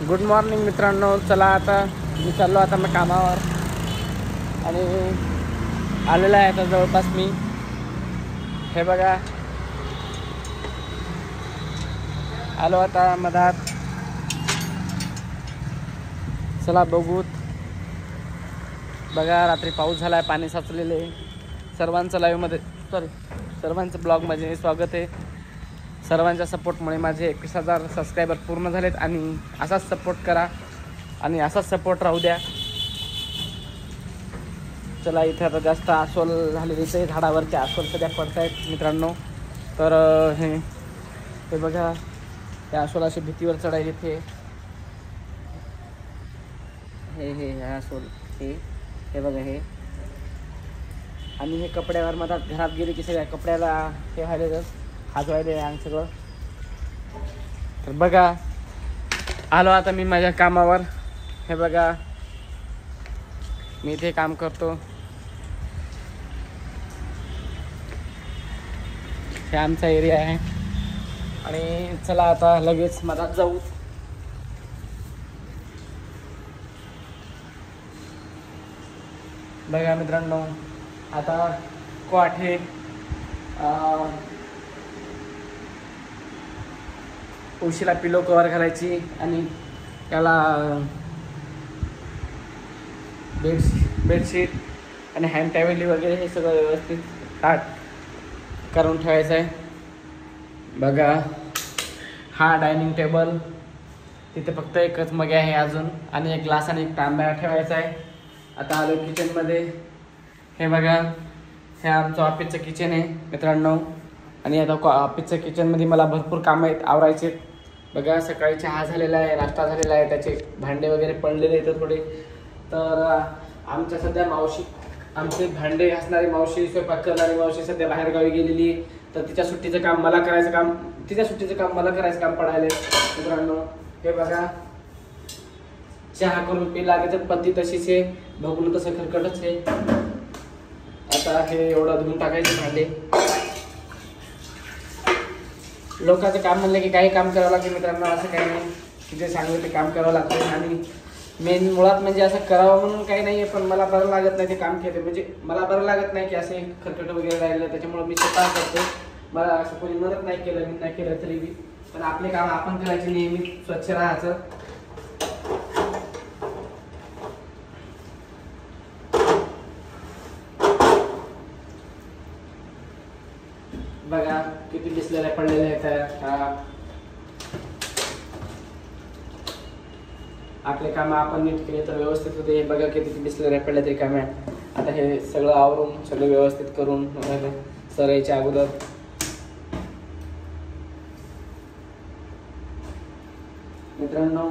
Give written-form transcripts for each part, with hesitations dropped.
Good morning मित्रांनो. चला आता मी चाललो आता मी कामावर आणि आलेला आहे आता जवळपास मी. हे बघा आलो आता मधात. चला बघूत. बघा रात्री पाऊस झाला आहे, पाणी साचलेले. सर्वांचं लाईव्हमध्ये सर्वांचं ब्लॉगमध्ये स्वागत आहे. सर्वांच्या सपोर्टमुळे माझे 21,000 सबस्क्रायबर पूर्ण झालेत आणि असाच सपोर्ट करा आणि असाच सपोर्ट राहू द्या. चला इथे आता जास्त अस्वल झालेले ते झाडावरचे अस्वल सध्या पडत आहेत मित्रांनो. तर हे बघा त्या अस्वलाची भीतीवर चढायला इथे हे अस्वल हे बघा हे. आणि हे कपड्यावर मधात घरात गेले की सगळ्या कपड्याला हे व्हायला हाजवायले अंग सगळं. तर बघा आलो आता मी माझ्या कामावर. हे बघा मी इथे काम करतो. हे आमचा एरिया आहे आणि चला आता लगेच मधात जाऊ. बघा मित्रांनो आता कॉट हे उशीला पिलो कवर घालायची आणि त्याला बेडशीट आणि हँड टॅवेली वगैरे हे सगळं व्यवस्थित ताट करून ठेवायचं आहे. बघा हा डायनिंग टेबल. तिथे फक्त एकच मग आहे अजून आणि एक ग्लास आणि एक तांब्या ठेवायचा आहे. आता आलो किचनमध्ये. हे बघा हे आमचं ऑफिसचं किचन आहे मित्रांनो. आणि आता ऑफिसचं किचनमध्ये मला भरपूर कामं आहेत आवरायचे. बघा सकाळी चहा झालेला आहे, नाश्ता झालेला आहे, त्याचे भांडे वगैरे पडलेले आहेत थोडे. तर आमच्या सध्या मावशी आमचे भांडे घासणारी मावशी, स्वयंपाक करणारी मावशी सध्या बाहेरगावी गेलेली. तर तिच्या सुट्टीचं काम मला करायचं काम पडायला मित्रांनो. हे बघा चहा करून पिला त्याच्यात पत्ती तशीच आहे, बघून तसं खरकटच आहे. आता हे एवढं धुवून टाकायचे भांडे. लोकांचं काम म्हणलं की काही काम करावं लागते मित्रांनो, असं काही नाही की जे सांगितलं ते काम करावं लागतं. आणि मेन मुळात म्हणजे असं करावं म्हणून काही नाही आहे, पण मला बरं लागत नाही ते काम केलं म्हणजे मला बरं लागत नाही की असे खरकट वगैरे राहिलं. त्याच्यामुळे मी स्वतः करतो. मला असं कोणी मदत नाही केलं, मी नाही केलं तरी बी. पण आपले काम आपण करायचे, नेहमी स्वच्छ राहायचं. बघा किती बिसलेल्या पडलेल्या आहेत. आपले काम आपण नीट केले तर व्यवस्थित होते. बघा किती बिसलेल्या पडल्या तरी काम आहे. आता हे सगळं आवरून सगळं व्यवस्थित करून सर यायच्या अगोदर मित्रांनो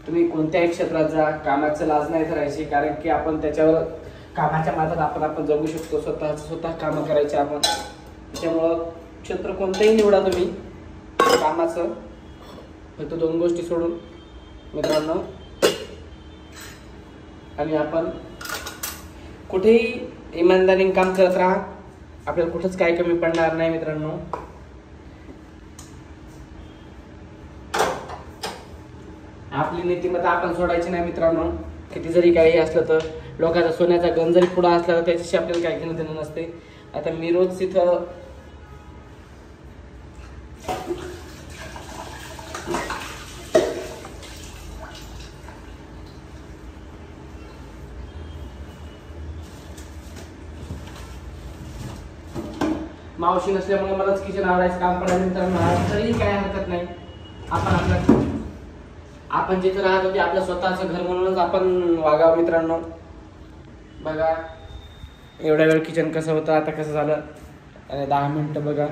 तुम्ही कोणत्याही क्षेत्रात जा, कामाचं लाज नाही करायची. कारण की आपण त्याच्यावर कामाच्या मार्फत आपण जगू शकतो. स्वतः कामं करायचे आपण. त्याच्यामुळं क्षेत्र कोणतंही निवडा तुम्ही कामाचं. फक्त 2 गोष्टी सोडून मित्रांनो. आणि आपण कुठेही इमानदारीने काम करत राहा. आपल्याला कुठंच काही कमी पडणार नाही मित्रांनो. आपली नीतिमत्ता आपण सोडायची नाही मित्रांनो. किती जरी काही असलं तर लोकांचा सोन्याचा गण जरी पुढं असला तर त्याच्याशी आपल्याला काही घेणं देणं नसते. आता मी रोज तिथं मावशी नसल्यामुळे मलाच किचन आवरायचं काम पडायला मित्रांनो. तरीही काय हरकत नाही. आपण जिथं राहतो ते आपलं स्वतःचं घर म्हणूनच आपण वागावं मित्रांनो. बघा एवढ्या वेळ किचन कसं होतं, आता कसं झालं. आणि 10 मिनिटं बघा.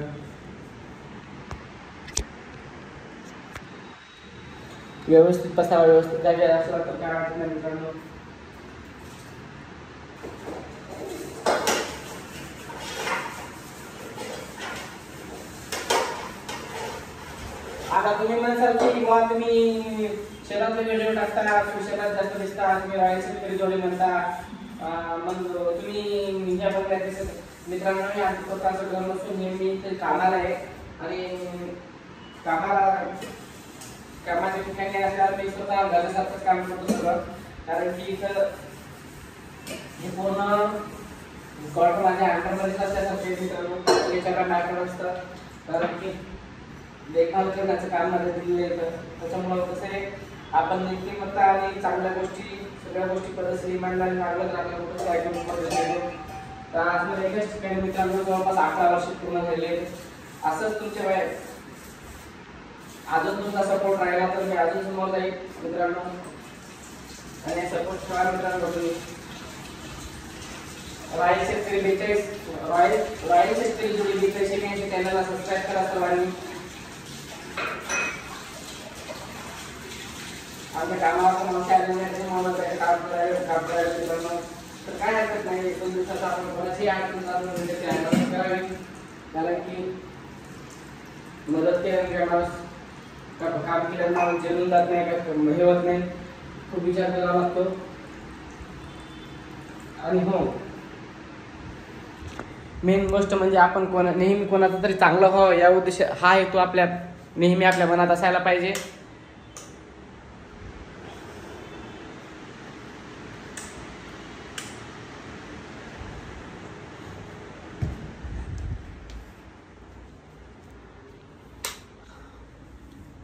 व्यवस्थित बसावं, व्यवस्थित जागा असला तर काय वाटत नाही मित्रांनो. आता तुम्ही म्हणसाल की किंवा तुम्ही शेतातले व्हिडिओ टाकता, तुम्ही शेतात जास्त दिसता, तुम्ही राहायचे जोडे म्हणता, मग तुम्ही ह्या बघायचं मित्रांनो. मी आमचं स्वतःचं घर नसून नेहमी ते कामाला आहे आणि कामाला कामाच्या ठिकाणी असल्यावर मी स्वतः घरासारखंच काम करतो सगळं, कारण की इथं हे पूर्ण क्वार्टर माझ्या अंडरमध्येच असल्यासारखे मित्रांनो, याच्याकडे माझ्याकडे असतं, कारण की देखभाल करण्याचं काम माझ्या दिलेलं येतं. त्याच्यामुळं कसं आहे, आपण नीतिमत्ता आणि चांगल्या गोष्टी सगळ्या गोष्टी पद्धतशीर इमानदारी वागत राहण्यामध्ये. तर आज मला एकाच ठिकाणी मित्रांनो जवळपास 11 वर्ष पूर्ण झाले. असंच तुमच्या वय अजून तुमचा सपोर्ट राहिला तर मी अजून समोर जाईल मित्रांनो, आणि सपोर्ट ठेवा मित्रांनो. तुम्ही रॉयल शेतकरी 42 रॉयल शेतकरी जोडी 42 चॅनलला सबस्क्राईब करा सर्वांनी. आमच्या कामावर नमस्कार काम करायला मित्रांनो, तर काय हरकत नाही. 2 दिवसाचा आपण कोणाची अडचण करावी, कारण की मदत केल्याने माणूस काम केल्यानं जेलून जात नाही, का हे होत नाही, खूप विचार करावा लागतो. आणि हो, मेन गोष्ट म्हणजे आपण नेहमी कोणाचं तरी चांगलं व्हावं या उद्देश हा हेतू आपल्या नेहमी आपल्या मनात असायला पाहिजे.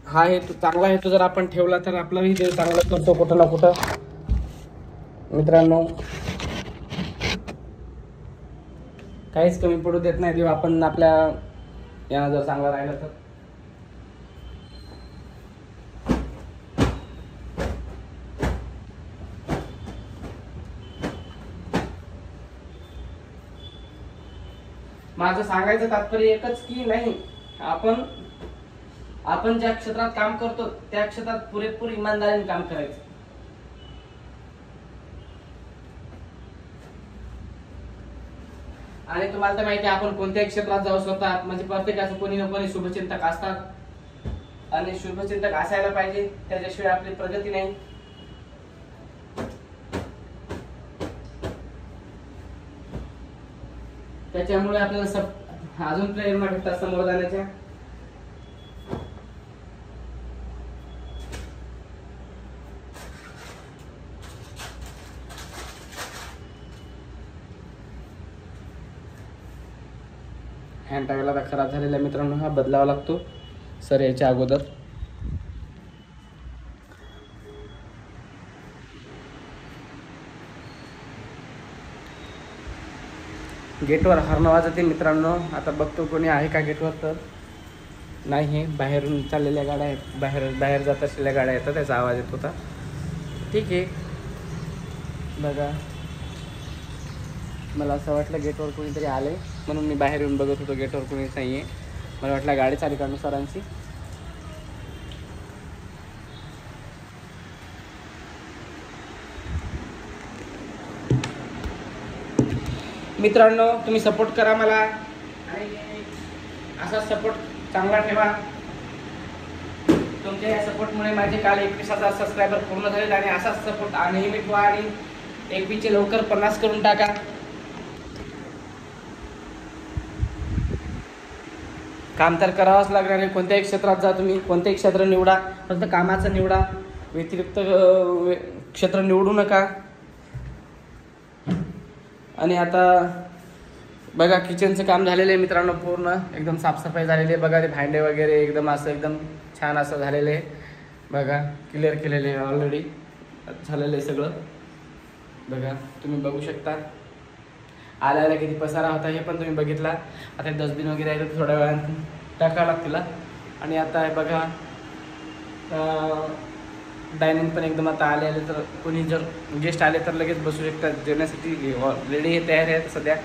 हा हेतू चांगला हेतू जर आपण ठेवला तर आपलाही देव चांगलं करतो कुठं ना कुठं मित्रांनो. काहीच कमी पडू देत नाही देव आपण आपल्या यांना जर चांगला राहिलं तर. माझं सांगायचं तात्पर्य एकच की नाही, आपण ज्या क्षेत्रात काम करतो त्या क्षेत्रात पुरेपूर इमानदारीने काम करायचं. आणि तुम्हाला तर माहिती आहे, आपण कोणत्याही क्षेत्रात जाऊ स्वतः म्हणजे प्रत्येकाचं कोणी ना कोणी शुभचिंतक असतात आणि शुभचिंतक असायला पाहिजे, त्याच्याशिवाय आपली प्रगती नाही. त्याच्यामुळे आपल्याला अजून प्रेरणा भेटतात समोर जाण्याच्या. हँड टावेल आता खराब झालेला मित्रांनो, हा बदलावा लागतो सर याच्या अगोदर. गेटवर हॉर्न वाजते मित्रांनो, आता बघतो कोणी आहे का गेटवर. तर नाही, हे बाहेरून चाललेल्या गाड्या आहेत, बाहेर जात असलेल्या गाड्या आहेत, त्याचा आवाज येत होता. ठीक आहे, बघा मला असं वाटलं गेटवर कोणीतरी आले म्हणून मी बाहेर येऊन बघत होतो. गेटवर कोणीच नाही आहे, मला वाटलं गाडी चालू काढून सरांची. मित्रांनो तुम्ही सपोर्ट करा मला, आणि असा सपोर्ट चांगला ठेवा. तुमच्या या सपोर्टमुळे माझे काल 21,000 सबस्क्रायबर पूर्ण झालेत, आणि असाच सपोर्ट नेहमी ठेवा, आणि 21चे लवकर 50 करून टाका. काम तर करावंच लागणार आहे. कोणत्याही क्षेत्रात जा तुम्ही, कोणतेही क्षेत्र निवडा, फक्त कामाचं निवडा, व्यतिरिक्त क्षेत्र निवडू नका. आणि आता बघा किचनचं काम झालेलं आहे मित्रांनो, पूर्ण एकदम साफसफाई झालेली आहे. बघा ते भांडे वगैरे एकदम असं एकदम छान असं झालेलं आहे. बघा क्लिअर केलेले आहे, ऑलरेडी झालेलं आहे सगळं. बघा तुम्ही बघू शकता, आल्याला किती पसारा होता हे पण तुम्ही बघितला. आता डस्टबिन वगैरे आहे तर थोड्या वेळात टाकावं लागतील. आणि आता बघा डायनिंग पण एकदम आता आले तर कोणी जर गेस्ट आले तर लगेच बसू शकतात, जेवण्यासाठी रेडी हे तयार आहे सध्या.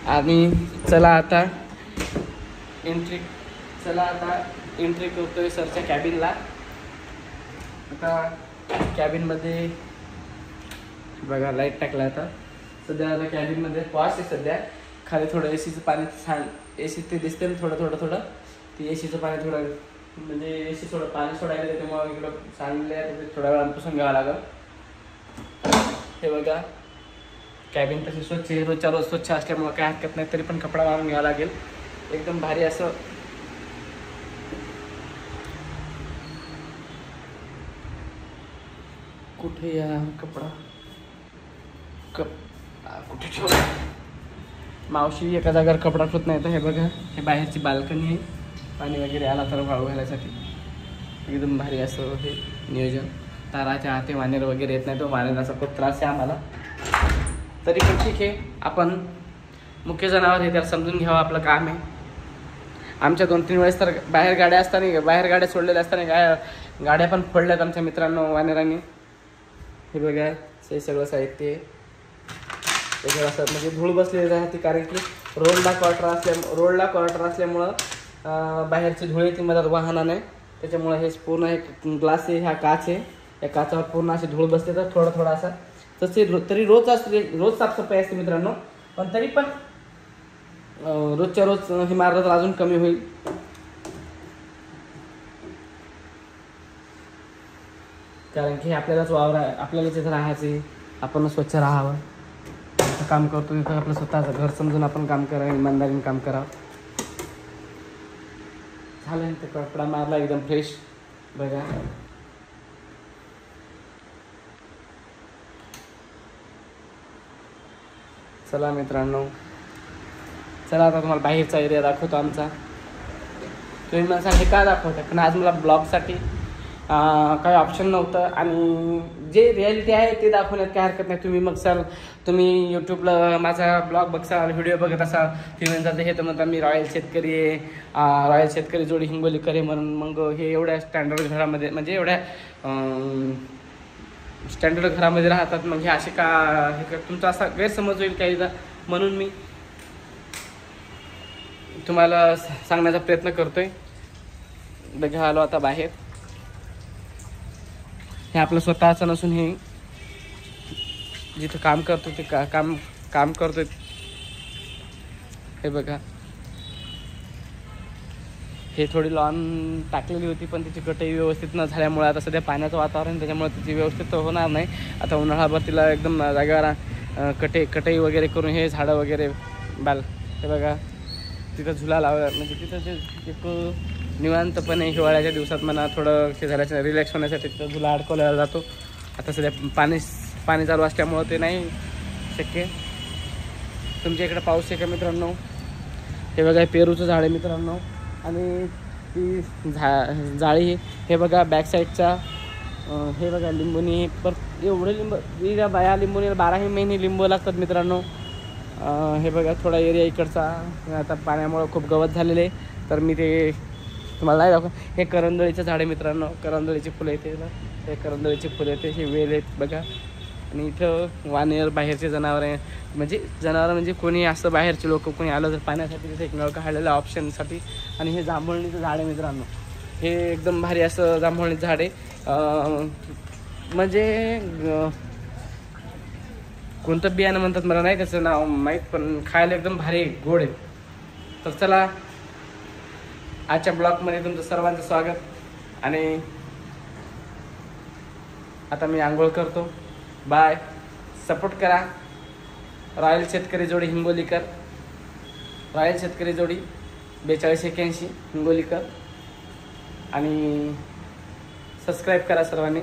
आणि चला आता एंट्री करतोय सरच्या कॅबिनला. आता कॅबिनमध्ये बघा लाईट टाकला. आता सध्या आता कॅबिनमध्ये पॉश आहे सध्या. खाली थोडं एसीचं पाणी एसी ते दिसते ना थोडं ते एसीचं पाणी थोडं म्हणजे एसी थोडं पाणी सोडायला त्याच्यामुळे इकडं सांडले आहे, थोड्या वेळात पुसून घ्यावं लागेल. हे बघा कॅबिन तशी स्वच्छ आहे, रोजच्या रोज स्वच्छ असल्यामुळे काय हरकत नाही, तरी पण कपडा मारून घ्यावा लागेल. एकदम भारी असं कुठे या कपडा कुठे ठेवला? मावशी एका जागेवर कपडा ठेवत नाही. तर हे बघा, हे बाहेरची बाल्कनी आहे. पाणी वगैरे आला तर वाळू घालायसाठी एकदम भारी असं हे नियोजन. ताराच्या हाते वानेर वगैरे येत नाही. तो वानेराचा खूप त्रास आहे आम्हाला. तरी पण ठीक आहे, आपण मुख्य जनावर हे त्याला समजून घ्यावं, आपलं काम आहे. आमच्या 2-3 वेळेस तर बाहेर गाड्या सोडलेल्या असताना गाड्या पण फोडल्यात आमच्या मित्रांनो वानेरांनी. हे बघा, हे सगळं साहित्य हे सगळं असं म्हणजे धूळ बसलेली राहते, कारण की रोडला क्वार्टर असल्यामुळं बाहेरची धूळ येते मधात वाहनाने. त्याच्यामुळे हे पूर्ण हे ग्लास आहे, हा काच आहे, या काचावर पूर्ण अशी धूळ बसते. तर थोडा असा तरी रोज साफसफाई असते मित्रांनो. पण तरी पण रोजच्या रोज हे मारलं तर अजून कमी होईल. कारण की आपल्यालाच आपल्याला तिथं राहायचं, आपण स्वच्छ राहावं. काम करतो तिथं आपलं स्वतःचं घर समजून आपण काम करावं, इमानदारीने काम करावं. झालं तर कपडा मारला एकदम फ्रेश. बघा, चला मित्रांनो, चला आता तुम्हाला बाहेरचा एरिया दाखवतो आमचा. तुम्ही मला सांग हे का दाखवता, पण आज मला ब्लॉगसाठी काही ऑप्शन नव्हतं. आणि जे रियालिटी आहे ते दाखवण्यात काही हरकत नाही. तुम्ही मग सर तुम्ही यूट्यूबला माझा ब्लॉग बघसाल, व्हिडिओ बघत असाल, तुम्ही म्हणता हे तर म्हणता मी रॉयल शेतकरी जोडी हिंगोलीकर आहे म्हणून. मग हे एवढ्या स्टँडर्ड घरामध्ये म्हणजे एवढ्या स्टँडर्ड घरामध्ये राहतात, मग हे असे का हे तुमचा असा गैरसमज होईल काही. म्हणून मी तुम्हाला सांगण्याचा प्रयत्न करतोय. बघा, आलो आता बाहेर. हे आपलं स्वतःचं नसून हे जिथं काम करतो ते काम करतोय. हे बघा, हे थोडी लॉन टाकलेली होती, पण तिची कटई व्यवस्थित न झाल्यामुळे आता सध्या पाण्याचं वातावरण, त्याच्यामुळे तिची व्यवस्थित होणार नाही. आता उन्हाळाभर तिला एकदम जागेवर कटई वगैरे करून हे झाडं वगैरे हे बघा, तिथं झुला लावला. म्हणजे तिथं ते एक निवांतपणे हिवाळ्याच्या दिवसात म्हणा थोडं हे झाल्याचं रिलॅक्स होण्यासाठी तिथं झुला अडकवला जातो. आता सध्या पाणी चालू असल्यामुळं ते नाही शक्य. तुमच्या इकडे पाऊस आहे का मित्रांनो? हे बघा, पेरूचं झाड आहे मित्रांनो. आणि ती जाळी हे बघा बॅक साईडचा. हे बघा लिंबूनी, पर एवढे बाया लिंबूनी 12ही महिने लिंबू लागतात मित्रांनो. हे बघा, थोडा एरिया इकडचा आता पाण्यामुळं खूप गवत झालेले आहे, तर मी ते तुम्हाला नाही दाखव. हे करंदळीचं झाड आहे मित्रांनो, करंदळीची फुलं येते. हे करंदळीची फुलं येते, हे वेल आहेत बघा. आणि इथं वानेर, बाहेरचे जनावर आहे. म्हणजे कोणी असं बाहेरचे लोक कोणी आलं तर पाण्यासाठी तिथे एक नळ काढलेलं ऑप्शनसाठी. आणि हे जांभळणीचं झाड आहे मित्रांनो. हे एकदम भारी असं जांभळणीचं झाड आहे. म्हणजे कोणतं बियाणं म्हणतात मला नाही त्याचं नाव माहीत, पण खायला एकदम भारी गोड आहे. तर चला, आजच्या ब्लॉगमध्ये तुमचं सर्वांचं स्वागत. आणि आता मी आंघोळ करतो. बाय. सपोर्ट करा. रॉयल शेतकरी जोडी हिंगोलीकर, रॉयल शेतकरी जोडी 4281 हिंगोलीकर. आणि सबस्क्राईब करा सर्वांनी.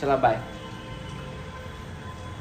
चला बाय.